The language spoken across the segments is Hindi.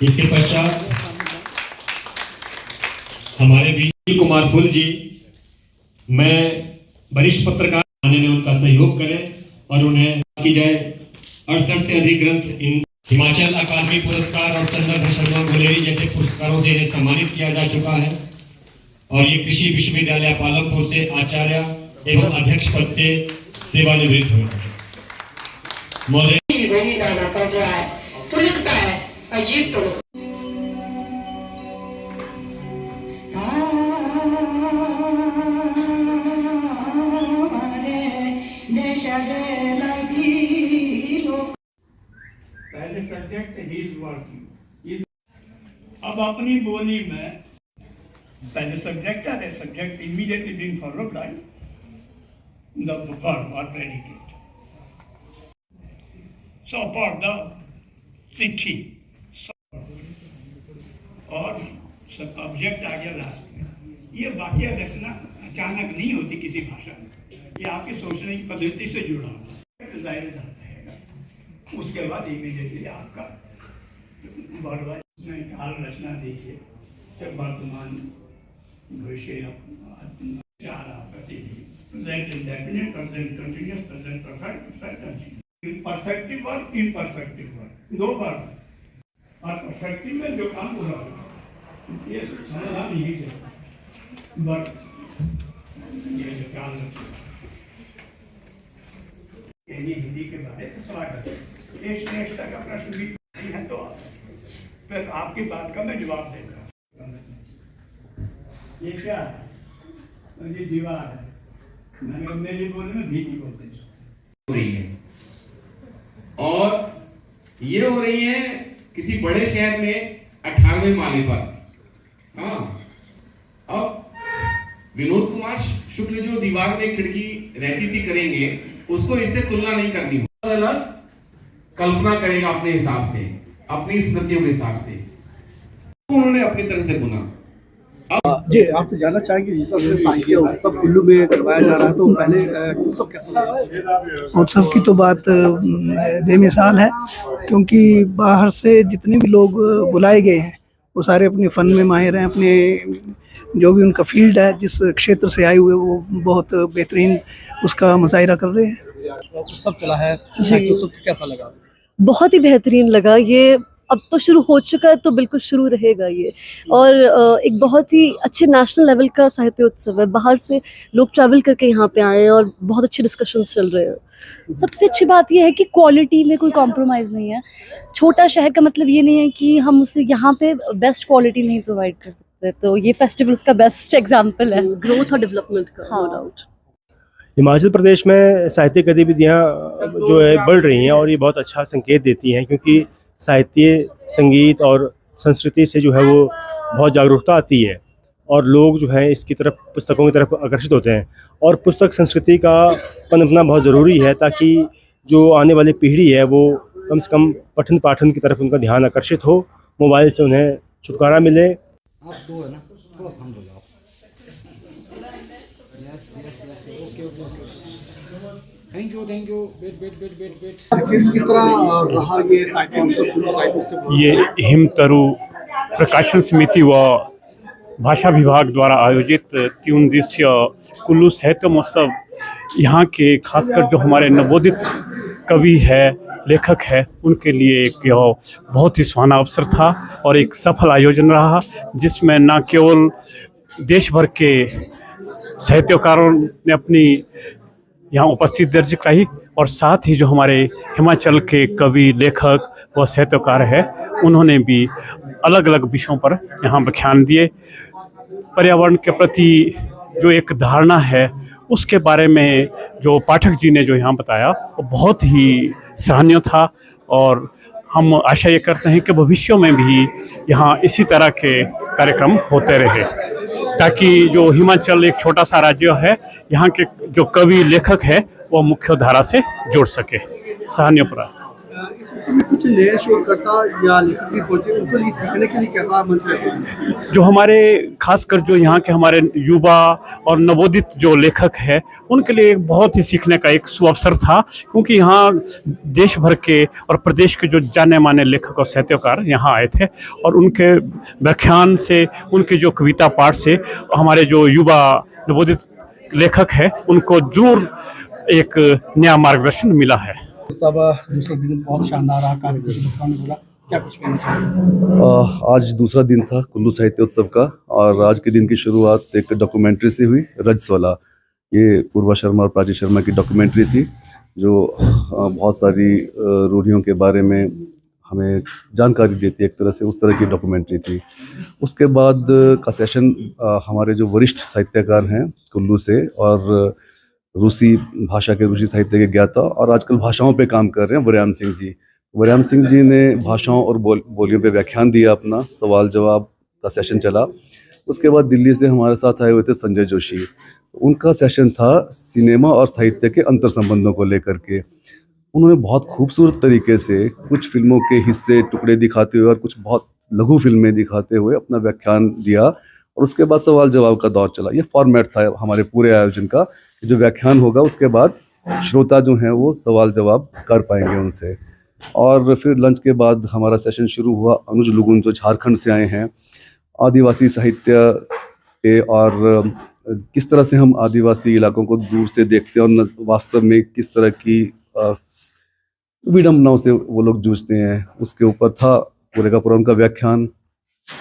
इसके पश्चात हमारे वी कुमार फुल जी, मैं वरिष्ठ पत्रकार ने उनका सहयोग करें और उन्हें की जाए 68 से अधिक ग्रंथ इन हिमाचल अकादमी पुरस्कार और चंद्र शर्मा गोलेरी जैसे पुरस्कारों से इन्हें सम्मानित किया जा चुका है। और ये कृषि विश्वविद्यालय पालमपुर से आचार्य एवं अध्यक्ष पद से सेवानिवृत्त हुए महोदय। अजीब तो पहले सब्जेक्ट ही इज वर्किंग, अब अपनी बोली में पहले सब्जेक्ट है, subject immediately being followed by the verb और प्रेडिकेट। सो फॉर द चिट्ठी और ऑब्जेक्ट आ गया लास्ट में। ये वाक्य रचना अचानक नहीं होती किसी भाषा में, ये आपके सोचने की पद्धति से जुड़ा होता है। उसके बाद इमीडिएटली आपका काल रचना देखिए, वर्तमान भविष्य present indefinite, present continuous, present perfect, perfective verb, imperfective verb, दो वर्ब। और परफेक्टिव में जो काम पूरा होगा ये समझना नहीं चाहिए, बट ये जो काल रचना हिंदी के बारे में सवाल करते हैं। नेक्स्ट तक अपना प्रश्न भी है तो फिर आपकी बात का मैं जवाब देगा। ये क्या है? ये दीवार है, मैंने मेरी बोलने में भीगी बोलते हो रही है, और ये हो रही है किसी बड़े शहर में 18वें माले पर। हाँ, अब विनोद कुमार शुक्ल जो दीवार में खिड़की रहती थी करेंगे, उसको इससे तुलना नहीं करनी। अलग कल्पना करेगा अपने हिसाब से, अपनी स्मृतियों के हिसाब से, उन्होंने अपनी तरह से बुना। जी, आप तो जानना चाहेंगे जिस तरह से साहित्य उत्सव कुल्लू में करवाया जा रहा है, तो पहले उत्सव कैसा लगा? उत्सव की तो बात बेमिसाल है, क्योंकि बाहर से जितने भी लोग बुलाए गए हैं वो सारे अपने फन में माहिर हैं, अपने जो भी उनका फील्ड है, जिस क्षेत्र से आए हुए वो बहुत बेहतरीन उसका मुजाहिरा कर रहे हैं। उत्सव चला है जी, उत्सव कैसा लगा? बहुत ही बेहतरीन लगा। ये अब तो शुरू हो चुका है, तो बिल्कुल शुरू रहेगा ये। और एक बहुत ही अच्छे नेशनल लेवल का साहित्य उत्सव है। बाहर से लोग ट्रैवल करके यहाँ पे आए हैं और बहुत अच्छे डिस्कशंस चल रहे हैं। सबसे अच्छी बात ये है कि क्वालिटी में कोई कॉम्प्रोमाइज़ नहीं है। छोटा शहर का मतलब ये नहीं है कि हम उसे यहाँ पे बेस्ट क्वालिटी नहीं प्रोवाइड कर सकते, तो ये फेस्टिवल उसका बेस्ट एग्जाम्पल है ग्रोथ और डेवलपमेंट का। नो डाउट हिमाचल प्रदेश में साहित्यिक गतिविधियाँ जो है बढ़ रही हैं, और ये बहुत अच्छा संकेत देती हैं, क्योंकि साहित्य, संगीत और संस्कृति से जो है वो बहुत जागरूकता आती है, और लोग जो है इसकी तरफ, पुस्तकों की तरफ आकर्षित होते हैं। और पुस्तक संस्कृति का पनपना बहुत ज़रूरी है, ताकि जो आने वाली पीढ़ी है वो कम से कम पठन पाठन की तरफ उनका ध्यान आकर्षित हो, मोबाइल से उन्हें छुटकारा मिले। आप दो है ना, थोड़ा शांत हो जाओ। थैंक यू किस तरह रहा ये साहित्य उत्सव? ये हिमतरु प्रकाशन समिति व भाषा विभाग द्वारा आयोजित 3 दिवसीय कुल्लू साहित्य महोत्सव, यहाँ के खासकर जो हमारे नवोदित कवि है, लेखक है, उनके लिए एक बहुत ही सुहाना अवसर था और एक सफल आयोजन रहा, जिसमें न केवल देश भर के साहित्यकारों ने अपनी यहाँ उपस्थिति दर्ज कराई, और साथ ही जो हमारे हिमाचल के कवि, लेखक व साहित्यकार है, उन्होंने भी अलग अलग विषयों पर यहाँ व्याख्यान दिए। पर्यावरण के प्रति जो एक धारणा है, उसके बारे में जो पाठक जी ने जो यहाँ बताया, वो बहुत ही सराहनीय था, और हम आशा ये करते हैं कि भविष्य में भी यहाँ इसी तरह के कार्यक्रम होते रहे, ताकि जो हिमाचल एक छोटा सा राज्य है, यहाँ के जो कवि, लेखक है, वो मुख्य धारा से जुड़ सके। सराहनीय प्रयास। इस उत्सव में कुछ नए शोधकर्ता या लेखक भी पहुंचे, उनको लिए सीखने के लिए कैसा मंच रहेगा? जो हमारे खासकर जो यहाँ के हमारे युवा और नवोदित जो लेखक है उनके लिए एक बहुत ही सीखने का एक सुअवसर था, क्योंकि यहाँ देश भर के और प्रदेश के जो जाने माने लेखक और साहित्यकार यहाँ आए थे और उनके व्याख्यान से, उनके जो कविता पाठ से हमारे जो युवा नवोदित लेखक है उनको जरूर एक नया मार्गदर्शन मिला है। सब दूसरा दिन बहुत शानदार रहा, काफी कुछ लोगों ने बोला, क्या कुछ कहना चाहिए? आज दूसरा दिन था कुल्लू साहित्य उत्सव का और आज के दिन की शुरुआत एक डॉक्यूमेंट्री से हुई, रजस्वला। ये पूर्वा शर्मा और प्राची शर्मा की डॉक्यूमेंट्री थी जो बहुत सारी रूढ़ियों के बारे में हमें जानकारी देती है, एक तरह से उस तरह की डॉक्यूमेंट्री थी। उसके बाद का सेशन हमारे जो वरिष्ठ साहित्यकार हैं कुल्लू से और रूसी भाषा के, रूसी साहित्य के ज्ञाता और आजकल भाषाओं पे काम कर रहे हैं, वरयाम सिंह जी। वरयाम सिंह जी ने भाषाओं और बोलियों पे व्याख्यान दिया, अपना सवाल जवाब का सेशन चला। उसके बाद दिल्ली से हमारे साथ आए हुए थे संजय जोशी, उनका सेशन था सिनेमा और साहित्य के अंतर संबंधों को लेकर के। उन्होंने बहुत खूबसूरत तरीके से कुछ फिल्मों के हिस्से टुकड़े दिखाते हुए और कुछ बहुत लघु फिल्में दिखाते हुए अपना व्याख्यान दिया और उसके बाद सवाल जवाब का दौर चला। ये फॉर्मेट था हमारे पूरे आयोजन का। जो व्याख्यान होगा उसके बाद श्रोता जो हैं वो सवाल जवाब कर पाएंगे उनसे। और फिर लंच के बाद हमारा सेशन शुरू हुआ। अनुज लुगुन जो झारखंड से आए हैं, आदिवासी साहित्य के और किस तरह से हम आदिवासी इलाकों को दूर से देखते हैं और वास्तव में किस तरह की विडंबनाओं से वो लोग जूझते हैं, उसके ऊपर था पूरे का पूरा उनका व्याख्यान।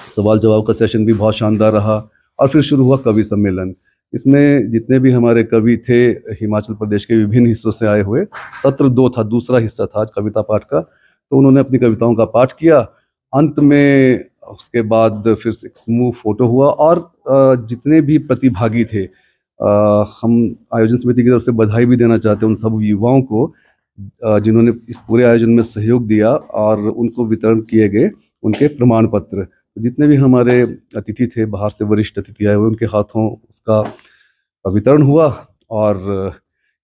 सवाल जवाब का सेशन भी बहुत शानदार रहा। और फिर शुरू हुआ कवि सम्मेलन। इसमें जितने भी हमारे कवि थे हिमाचल प्रदेश के विभिन्न हिस्सों से आए हुए, सत्र 2 था, दूसरा हिस्सा था आज कविता पाठ का, तो उन्होंने अपनी कविताओं का पाठ किया। अंत में उसके बाद फिर एक समूह फोटो हुआ और जितने भी प्रतिभागी थे, हम आयोजन समिति की तरफ से बधाई भी देना चाहते हैं उन सब युवाओं को जिन्होंने इस पूरे आयोजन में सहयोग दिया और उनको वितरण किए गए उनके प्रमाण पत्र। जितने भी हमारे अतिथि थे, बाहर से वरिष्ठ अतिथि आए हुए, उनके हाथों उसका वितरण हुआ और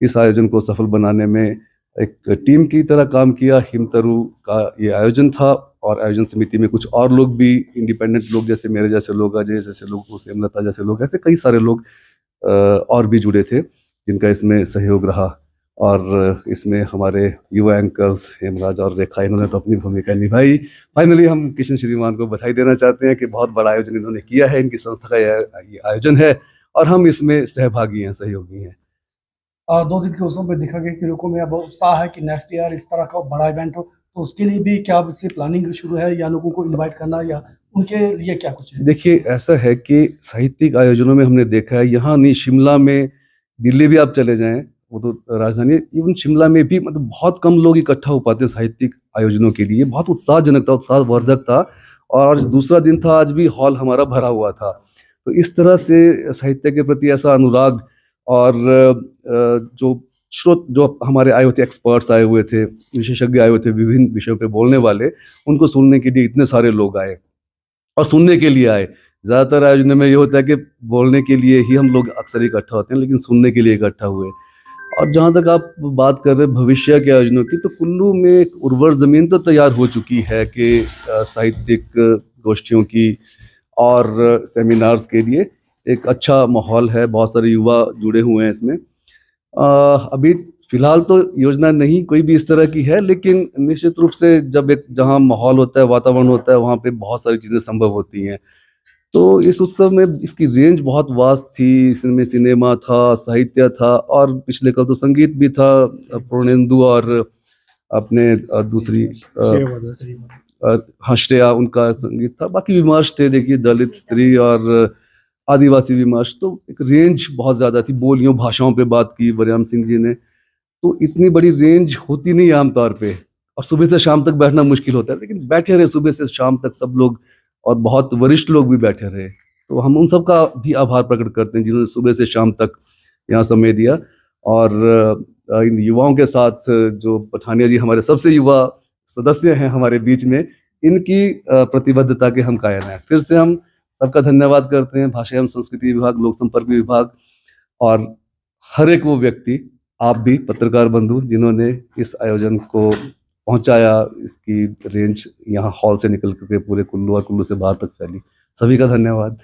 इस आयोजन को सफल बनाने में एक टीम की तरह काम किया। हिमतरु का ये आयोजन था और आयोजन समिति में कुछ और लोग भी, इंडिपेंडेंट लोग जैसे मेरे जैसे लोग, अजय जैसे लोग, हेमलता जैसे लोग, ऐसे कई सारे लोग और भी जुड़े थे जिनका इसमें सहयोग रहा। और इसमें हमारे युवा एंकर्स हेमराज और रेखा, इन्होंने तो अपनी भूमिका निभाई। फाइनली हम किशन श्रीमान को बधाई देना चाहते हैं कि बहुत बड़ा आयोजन इन्होंने किया है, इनकी संस्था का ये आयोजन है और हम इसमें सहभागी हैं, सहयोगी हैं। 2 दिन के उत्सव में देखा गया कि लोगों में अब उत्साह है कि नेक्स्ट ईयर इस तरह का बड़ा इवेंट हो, तो उसके लिए भी क्या इससे प्लानिंग शुरू है या लोगों को इनवाइट करना या उनके लिए क्या कुछ है? देखिए, ऐसा है कि साहित्यिक आयोजनों में हमने देखा है, यहाँ नहीं, शिमला में, दिल्ली भी आप चले जाएं, वो तो राजधानी है, इवन शिमला में भी मतलब बहुत कम लोग इकट्ठा हो पाते हैं साहित्यिक आयोजनों के लिए। बहुत उत्साहजनक था, उत्साहवर्धक था। और दूसरा दिन था, आज भी हॉल हमारा भरा हुआ था। तो इस तरह से साहित्य के प्रति ऐसा अनुराग और जो हमारे आए हुए थे, एक्सपर्ट्स आए हुए थे, विशेषज्ञ आए हुए थे विभिन्न विषयों पे बोलने वाले, उनको सुनने के लिए इतने सारे लोग आए और सुनने के लिए आए। ज़्यादातर आयोजन में ये होता है कि बोलने के लिए ही हम लोग अक्सर इकट्ठा होते हैं, लेकिन सुनने के लिए इकट्ठा हुए। और जहाँ तक आप बात कर रहे हैं भविष्य के आयोजनों की, तो कुल्लू में एक उर्वर ज़मीन तो तैयार हो चुकी है कि साहित्यिक गोष्ठियों की और सेमिनार्स के लिए एक अच्छा माहौल है। बहुत सारे युवा जुड़े हुए हैं इसमें। अभी फ़िलहाल तो योजना नहीं कोई भी इस तरह की है, लेकिन निश्चित रूप से जब एक जहाँ माहौल होता है, वातावरण होता है, वहाँ पे बहुत सारी चीज़ें संभव होती हैं। तो इस उत्सव में इसकी रेंज बहुत वास्ट थी। इसमें सिनेमा था, साहित्य था और पिछले कल तो संगीत भी था। पूर्णेंदु और अपने दूसरी श्रेया, उनका संगीत था। बाकी विमर्श थे, देखिए, दलित, स्त्री और आदिवासी विमर्श। तो एक रेंज बहुत ज़्यादा थी। बोलियों, भाषाओं पे बात की वरयाम सिंह जी ने। तो इतनी बड़ी रेंज होती नहीं आमतौर पे, और सुबह से शाम तक बैठना मुश्किल होता है, लेकिन बैठे रहे सुबह से शाम तक सब लोग, और बहुत वरिष्ठ लोग भी बैठे रहे। तो हम उन सब का भी आभार प्रकट करते हैं जिन्होंने सुबह से शाम तक यहाँ समय दिया। और इन युवाओं के साथ जो पठानिया जी हमारे सबसे युवा सदस्य हैं हमारे बीच में, इनकी प्रतिबद्धता के हम कायल हैं। फिर से हम सबका धन्यवाद करते हैं, भाषा एवं संस्कृति विभाग, लोक संपर्क विभाग और हर एक वो व्यक्ति, आप भी पत्रकार बंधु, जिन्होंने इस आयोजन को पहुंचाया, इसकी रेंज यहाँ हॉल से निकल के पूरे कुल्लू और कुल्लू से बाहर तक फैली। सभी का धन्यवाद।